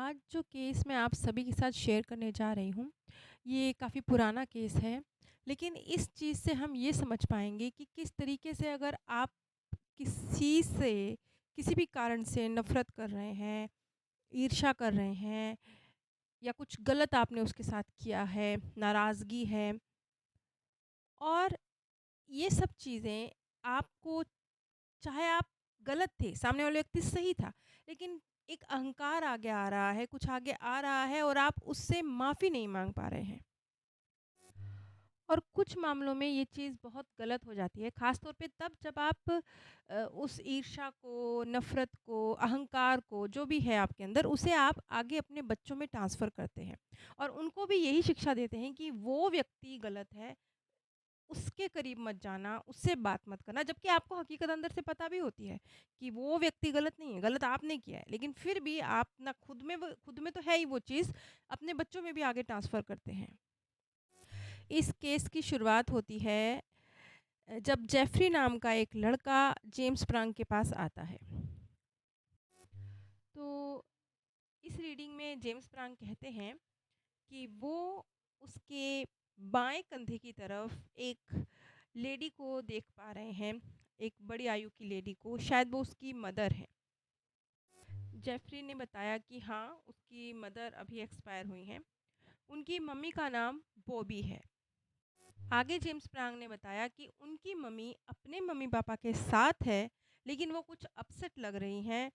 आज जो केस मैं आप सभी के साथ शेयर करने जा रही हूँ, ये काफ़ी पुराना केस है। लेकिन इस चीज़ से हम ये समझ पाएँगे कि किस तरीके से अगर आप किसी से किसी भी कारण से नफ़रत कर रहे हैं, ईर्ष्या कर रहे हैं या कुछ गलत आपने उसके साथ किया है, नाराज़गी है और ये सब चीज़ें आपको, चाहे आप गलत थे, सामने वाला व्यक्ति सही था, लेकिन एक अहंकार आगे आ रहा है, कुछ आगे आ रहा है और आप उससे माफ़ी नहीं माँग पा रहे हैं। और कुछ मामलों में ये चीज़ बहुत गलत हो जाती है, ख़ास तौर पे तब जब आप उस ईर्ष्या को, नफ़रत को, अहंकार को, जो भी है आपके अंदर, उसे आप आगे अपने बच्चों में ट्रांसफ़र करते हैं और उनको भी यही शिक्षा देते हैं कि वो व्यक्ति गलत है, उसके करीब मत जाना, उससे बात मत करना, जबकि आपको हकीकत अंदर से पता भी होती है कि वो व्यक्ति गलत नहीं है, गलत आपने किया है। लेकिन फिर भी आप ना खुद में तो है ही वो चीज़, अपने बच्चों में भी आगे ट्रांसफ़र करते हैं। इस केस की शुरुआत होती है जब जेफ़री नाम का एक लड़का जेम्स प्रांग के पास आता है। तो इस रीडिंग में जेम्स प्रांग कहते हैं कि वो उसके बाएँ कंधे की तरफ एक लेडी को देख पा रहे हैं, एक बड़ी आयु की लेडी को, शायद वो उसकी मदर हैं। जेफ़री ने बताया कि हाँ, उसकी मदर अभी एक्सपायर हुई हैं। उनकी मम्मी का नाम बॉबी है। आगे जेम्स प्रांग ने बताया कि उनकी मम्मी अपने मम्मी-पापा के साथ है, लेकिन वो कुछ अपसेट लग रही हैं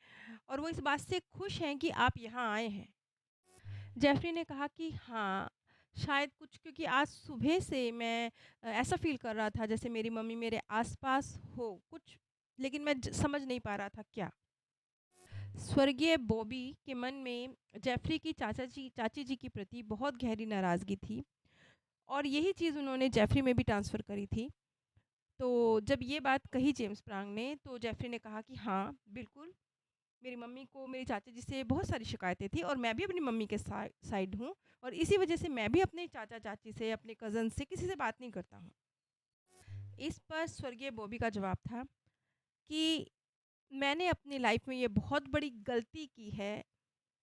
और वो इस बात से खुश हैं कि आप यहाँ आए हैं। जेफ़री ने कहा कि हाँ, शायद कुछ, क्योंकि आज सुबह से मैं ऐसा फ़ील कर रहा था जैसे मेरी मम्मी मेरे आस-पास हो कुछ, लेकिन मैं समझ नहीं पा रहा था क्या। स्वर्गीय बॉबी के मन में जेफ़री की चाची जी के प्रति बहुत गहरी नाराज़गी थी और यही चीज़ उन्होंने जेफ़री में भी ट्रांसफ़र करी थी। तो जब ये बात कही जेम्स प्रांग ने, तो जेफ़री ने कहा कि हाँ, बिल्कुल, मेरी मम्मी को मेरी चाचा जी से बहुत सारी शिकायतें थी और मैं भी अपनी मम्मी के साइड हूँ और इसी वजह से मैं भी अपने चाचा-चाची से, अपने कज़न से, किसी से बात नहीं करता हूँ। इस पर स्वर्गीय बॉबी का जवाब था कि मैंने अपनी लाइफ़ में ये बहुत बड़ी गलती की है,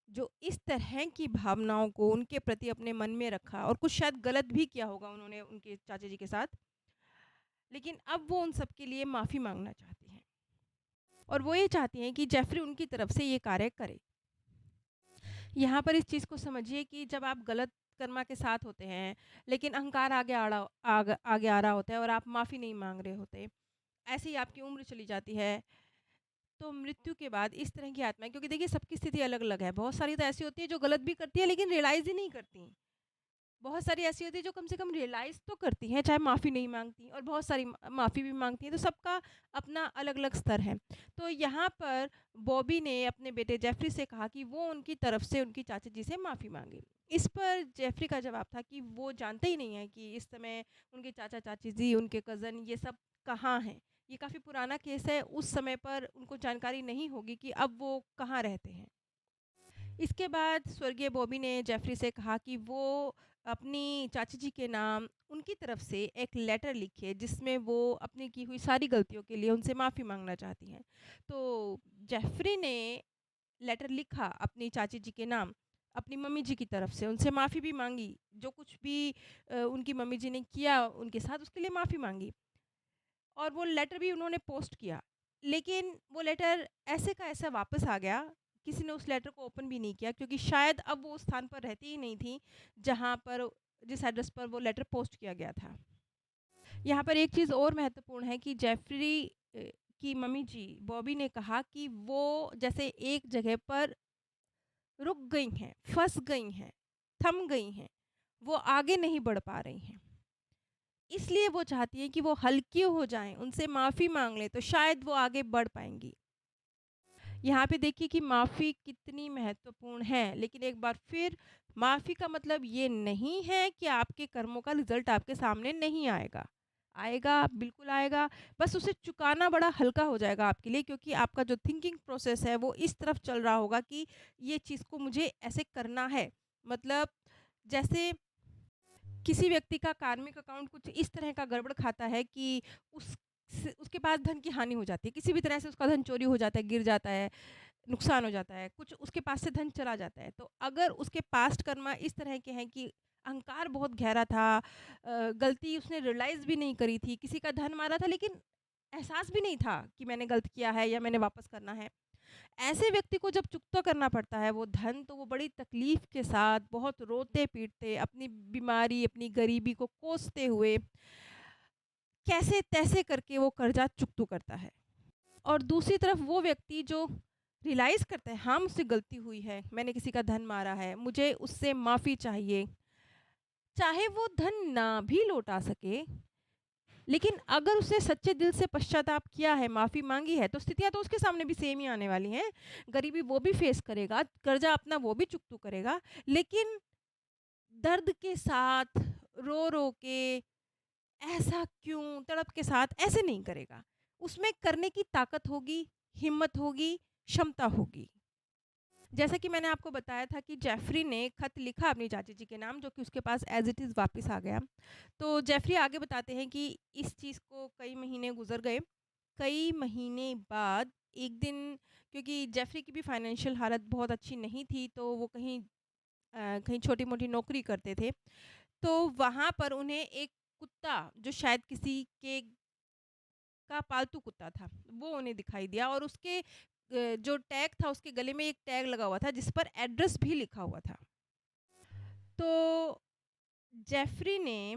जो इस तरह की भावनाओं को उनके प्रति अपने मन में रखा और कुछ शायद गलत भी किया होगा उन्होंने उनके चाचा जी के साथ, लेकिन अब वो उन सब के लिए माफ़ी माँगना चाहती हैं और वो ये चाहती हैं कि जेफ़री उनकी तरफ से ये कार्य करे। यहाँ पर इस चीज़ को समझिए कि जब आप गलत कर्मा के साथ होते हैं, लेकिन अहंकार आगे आ रहा होता है और आप माफ़ी नहीं माँग रहे होते, ऐसे ही आपकी उम्र चली जाती है, तो मृत्यु के बाद इस तरह की आत्माएँ, क्योंकि देखिए सबकी स्थिति अलग-अलग है, बहुत सारी तो ऐसी होती है जो गलत भी करती है लेकिन रियलाइज़ ही नहीं करती। बहुत सारी ऐसी होती है जो कम से कम रियलाइज़ तो करती हैं, चाहे माफ़ी नहीं माँगती, और बहुत सारी माफ़ी भी माँगती हैं, तो सबका अपना अलग-अलग स्तर है। तो यहाँ पर बॉबी ने अपने बेटे जेफ़री से कहा कि वो उनकी तरफ से उनकी चाचा जी से माफ़ी माँगे। इस पर जेफ़री का जवाब था कि वो जानते ही नहीं हैं कि इस समय उनके चाचा-चाची जी, उनके कज़न, ये सब कहाँ हैं। ये काफ़ी पुराना केस है, उस समय पर उनको जानकारी नहीं होगी कि अब वो कहाँ रहते हैं। इसके बाद स्वर्गीय बॉबी ने जेफ़री से कहा कि वो अपनी चाची जी के नाम उनकी तरफ से एक लेटर लिखे जिसमें वो अपनी की हुई सारी गलतियों के लिए उनसे माफ़ी माँगना चाहती हैं। तो जेफ़री ने लेटर लिखा अपनी चाची जी के नाम, अपनी मम्मी जी की तरफ से, उनसे माफ़ी भी माँगी, जो कुछ भी उनकी मम्मी जी ने किया उनके साथ उसके लिए माफ़ी माँगी और वो लेटर भी उन्होंने पोस्ट किया। लेकिन वो लेटर ऐसे का ऐसा वापस आ गया, किसी ने उस लेटर को ओपन भी नहीं किया, क्योंकि शायद अब वो उस स्थान पर रहती ही नहीं थी, जहाँ पर, जिस एड्रेस पर वो लेटर पोस्ट किया गया था। यहाँ पर एक चीज़ और महत्वपूर्ण है कि जेफ़री की मम्मी जी, बॉबी ने कहा कि वो जैसे एक जगह पर रुक गई हैं, फँस गई हैं, थम गई हैं, वो आगे नहीं बढ़ पा रही हैं। इसलिए वो चाहती हैं कि वो हल्की हो जाएँ, उनसे माफ़ी माँग लें, तो शायद वो आगे बढ़ पाएँगी। यहाँ पे देखिए कि माफ़ी कितनी महत्वपूर्ण है, लेकिन एक बार फिर माफ़ी का मतलब ये नहीं है कि आपके कर्मों का रिज़ल्ट आपके सामने नहीं आएगा। आएगा, बिल्कुल आएगा, बस उसे चुकाना बड़ा हल्का हो जाएगा आपके लिए, क्योंकि आपका जो थिंकिंग प्रोसेस है वो इस तरफ चल रहा होगा कि ये चीज़ को मुझे ऐसे करना है। मतलब जैसे किसी व्यक्ति का कार्मिक अकाउंट कुछ इस तरह का गड़बड़ खाता है कि उसके पास धन की हानि हो जाती है, किसी भी तरह से उसका धन चोरी हो जाता है, गिर जाता है, नुकसान हो जाता है, कुछ उसके पास से धन चला जाता है। तो अगर उसके पास्ट कर्मा इस तरह के हैं कि अहंकार बहुत गहरा था, गलती उसने रियलाइज़ भी नहीं करी थी, किसी का धन मारा था लेकिन एहसास भी नहीं था कि मैंने गलत किया है या मैंने वापस करना है। ऐसे व्यक्ति को जब चुकता करना पड़ता है वो धन, तो वो बड़ी तकलीफ़ के साथ, बहुत रोते-पीटते, अपनी बीमारी, अपनी गरीबी को कोसते हुए, कैसे-तैसे करके वो कर्ज़ा चुकतू करता है। और दूसरी तरफ वो व्यक्ति जो रियलाइज़ करता है, हाँ, मुझसे गलती हुई है, मैंने किसी का धन मारा है, मुझे उससे माफ़ी चाहिए। चाहे वो धन ना भी लौटा सके, लेकिन अगर उसने सच्चे दिल से पश्चाताप किया है, माफ़ी माँगी है, तो स्थितियाँ तो उसके सामने भी सेम ही आने वाली हैं। गरीबी वो भी फ़ेस करेगा, कर्ज़ा अपना वो भी चुकतू करेगा, लेकिन दर्द के साथ, रो-रो के, ऐसा क्यों, तड़प के साथ ऐसे नहीं करेगा। उसमें करने की ताकत होगी, हिम्मत होगी, क्षमता होगी। जैसा कि मैंने आपको बताया था कि जेफ़री ने खत लिखा अपनी चाची जी के नाम, जो कि उसके पास एज़ इट इज़ वापस आ गया। तो जेफ़री आगे बताते हैं कि इस चीज़ को कई महीने गुज़र गए। कई महीने बाद एक दिन, क्योंकि जेफ़री की भी फ़ाइनेंशियल हालत बहुत अच्छी नहीं थी, तो वो कहीं छोटी-मोटी नौकरी करते थे। तो वहाँ पर उन्हें एक कुत्ता, जो शायद किसी के का पालतू कुत्ता था, वो उन्हें दिखाई दिया और उसके जो टैग था, उसके गले में एक टैग लगा हुआ था जिस पर एड्रेस भी लिखा हुआ था। तो जेफ़री ने,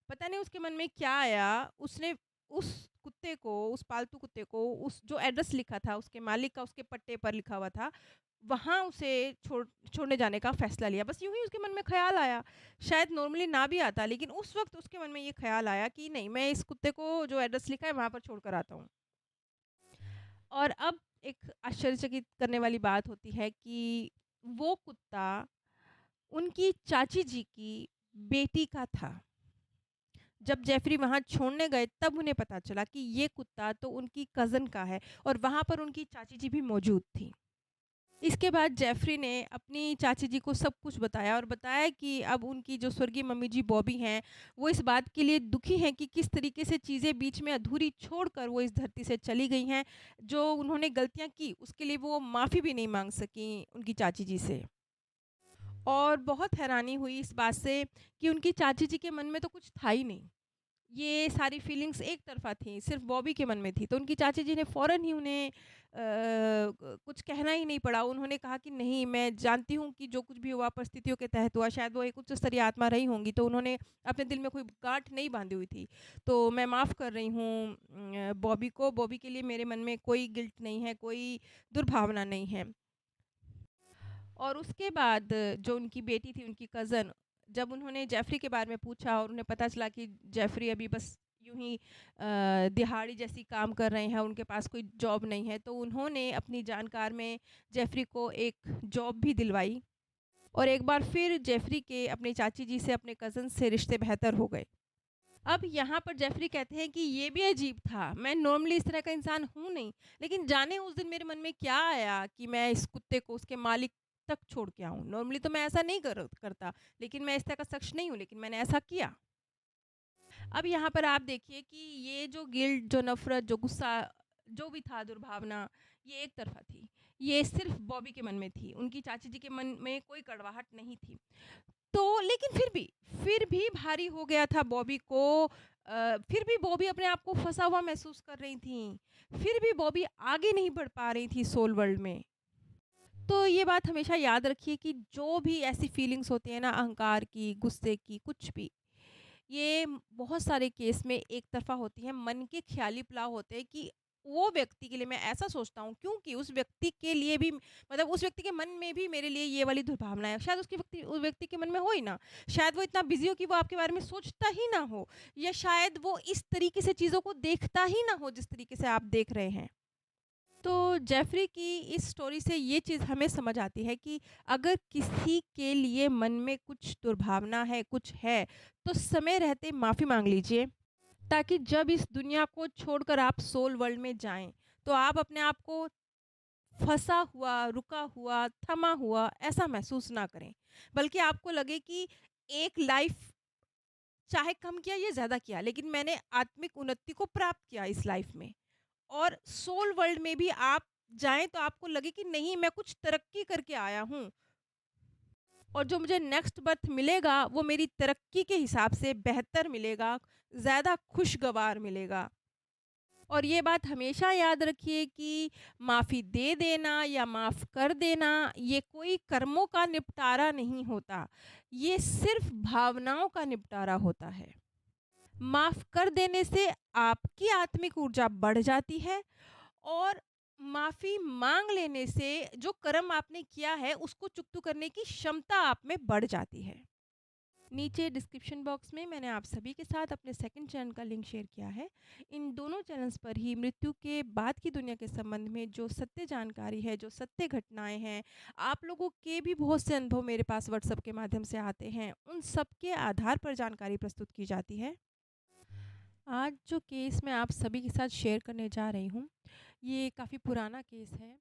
पता नहीं उसके मन में क्या आया, उसने उस कुत्ते को, उस पालतू कुत्ते को, उस जो एड्रेस लिखा था उसके मालिक का, उसके पट्टे पर लिखा हुआ था, वहाँ उसे छोड़ने जाने का फ़ैसला लिया। बस यूँ ही उसके मन में ख़्याल आया। शायद नॉर्मली ना भी आता, लेकिन उस वक़्त उसके मन में ये ख़्याल आया कि नहीं, मैं इस कुत्ते को जो एड्रेस लिखा है वहाँ पर छोड़ कर आता हूँ। और अब एक आश्चर्यचकित करने वाली बात होती है कि वो कुत्ता उनकी चाची जी की बेटी का था। जब जेफ़री वहाँ छोड़ने गए तब उन्हें पता चला कि ये कुत्ता तो उनकी कज़न का है और वहाँ पर उनकी चाची जी भी मौजूद थी। इसके बाद जेफ़री ने अपनी चाची जी को सब कुछ बताया और बताया कि अब उनकी जो स्वर्गीय मम्मी जी बॉबी हैं, वो इस बात के लिए दुखी हैं कि किस तरीके से चीज़ें बीच में अधूरी छोड़कर वो इस धरती से चली गई हैं। जो उन्होंने गलतियाँ की, उसके लिए वो माफ़ी भी नहीं माँग सकीं उनकी चाची जी से। और बहुत हैरानी हुई इस बात से कि उनकी चाची जी के मन में तो कुछ था ही नहीं। ये सारी फीलिंग्स एक तरफ़ा थी, सिर्फ़ बॉबी के मन में थी। तो उनकी चाची जी ने फ़ौरन ही उन्हें कुछ कहना ही नहीं पड़ा। उन्होंने कहा कि नहीं, मैं जानती हूँ कि जो कुछ भी हुआ परिस्थितियों के तहत हुआ, शायद वो एक उच्च स्तरीय आत्मा रही होंगी, तो उन्होंने अपने दिल में कोई गाँठ नहीं बाँधी हुई थी। तो मैं माफ़ कर रही हूँ बॉबी को। बॉबी के लिए मेरे मन में कोई गिल्ट नहीं है, कोई दुर्भावना नहीं है। और उसके बाद जो उनकी बेटी थी, उनकी कज़न, जब उन्होंने जेफ़री के बारे में पूछा और उन्हें पता चला कि जेफ़री अभी बस यूँ ही दिहाड़ी जैसी काम कर रहे हैं, उनके पास कोई जॉब नहीं है, तो उन्होंने अपनी जानकार में जेफ़री को एक जॉब भी दिलवाई और एक बार फिर जेफ़री के अपनी चाची जी से, अपने कज़न से रिश्ते बेहतर हो गए। अब यहाँ पर जेफ़री कहते हैं कि ये भी अजीब था, मैं नॉर्मली इस तरह का इंसान हूँ नहीं, लेकिन जाने उस दिन मेरे मन में क्या आया कि मैं इस कुत्ते को उसके मालिक तक छोड़ के आऊँ। नॉर्मली तो मैं ऐसा नहीं करता, लेकिन मैं इस तरह का शख्स नहीं हूँ, लेकिन मैंने ऐसा किया। अब यहाँ पर आप देखिए कि ये जो गिल्ट, जो नफ़रत, जो गुस्सा, जो भी था, दुर्भावना, ये एक तरफ़ा थी। ये सिर्फ़ बॉबी के मन में थी, उनकी चाची जी के मन में कोई कड़वाहट नहीं थी। तो लेकिन फिर भी भारी हो गया था बॉबी को। फिर भी बॉबी अपने आप को फँसा हुआ महसूस कर रही थीं। फिर भी बॉबी आगे नहीं बढ़ पा रही थी सोल वर्ल्ड में। तो ये बात हमेशा याद रखिए कि जो भी ऐसी फीलिंग्स होती हैं ना, अहंकार की, गुस्से की, कुछ भी, ये बहुत सारे केस में एक तरफ़ा होती हैं, मन के ख़्याली पुलाव होते हैं कि वो व्यक्ति के लिए, मैं ऐसा सोचता हूँ क्योंकि उस व्यक्ति के लिए भी, मतलब उस व्यक्ति के मन में भी मेरे लिए ये वाली दुर्भावना है। शायद उस व्यक्ति के मन में हो ही ना। शायद वो इतना बिज़ी हो कि वो आपके बारे में सोचता ही ना हो, या शायद वो इस तरीके से चीज़ों को देखता ही ना हो जिस तरीके से आप देख रहे हैं। तो जेफ़री की इस स्टोरी से ये चीज़ हमें समझ आती है कि अगर किसी के लिए मन में कुछ दुर्भावना है, कुछ है, तो समय रहते माफ़ी माँग लीजिए, ताकि जब इस दुनिया को छोड़कर आप सोल वर्ल्ड में जाएँ, तो आप अपने आप को फँसा हुआ, रुका हुआ, थमा हुआ ऐसा महसूस ना करें। बल्कि आपको लगे कि एक लाइफ़, चाहे कम किया या ज़्यादा किया, लेकिन मैंने आत्मिक उन्नति को प्राप्त किया इस लाइफ़ में। और सोल वर्ल्ड में भी आप जाएँ तो आपको लगे कि नहीं, मैं कुछ तरक्की करके आया हूँ और जो मुझे नेक्स्ट बर्थ मिलेगा वो मेरी तरक्की के हिसाब से बेहतर मिलेगा, ज़्यादा खुशगवार मिलेगा। और ये बात हमेशा याद रखिए कि माफ़ी दे देना या माफ़ कर देना ये कोई कर्मों का निपटारा नहीं होता। ये सिर्फ़ भावनाओं का निपटारा होता है। माफ़ कर देने से आपकी आत्मिक ऊर्जा बढ़ जाती है और माफ़ी माँग लेने से जो कर्म आपने किया है उसको चुकता करने की क्षमता आप में बढ़ जाती है। नीचे डिस्क्रिप्शन बॉक्स में मैंने आप सभी के साथ अपने सेकंड चैनल का लिंक शेयर किया है। इन दोनों चैनल्स पर ही मृत्यु के बाद की दुनिया के संबंध में जो सत्य जानकारी है, जो सत्य घटनाएँ हैं, आप लोगों के भी बहुत से अनुभव मेरे पास व्हाट्सएप के माध्यम से आते हैं, उन सब के आधार पर जानकारी प्रस्तुत की जाती है। आज जो केस मैं आप सभी के साथ शेयर करने जा रही हूँ, ये काफ़ी पुराना केस है।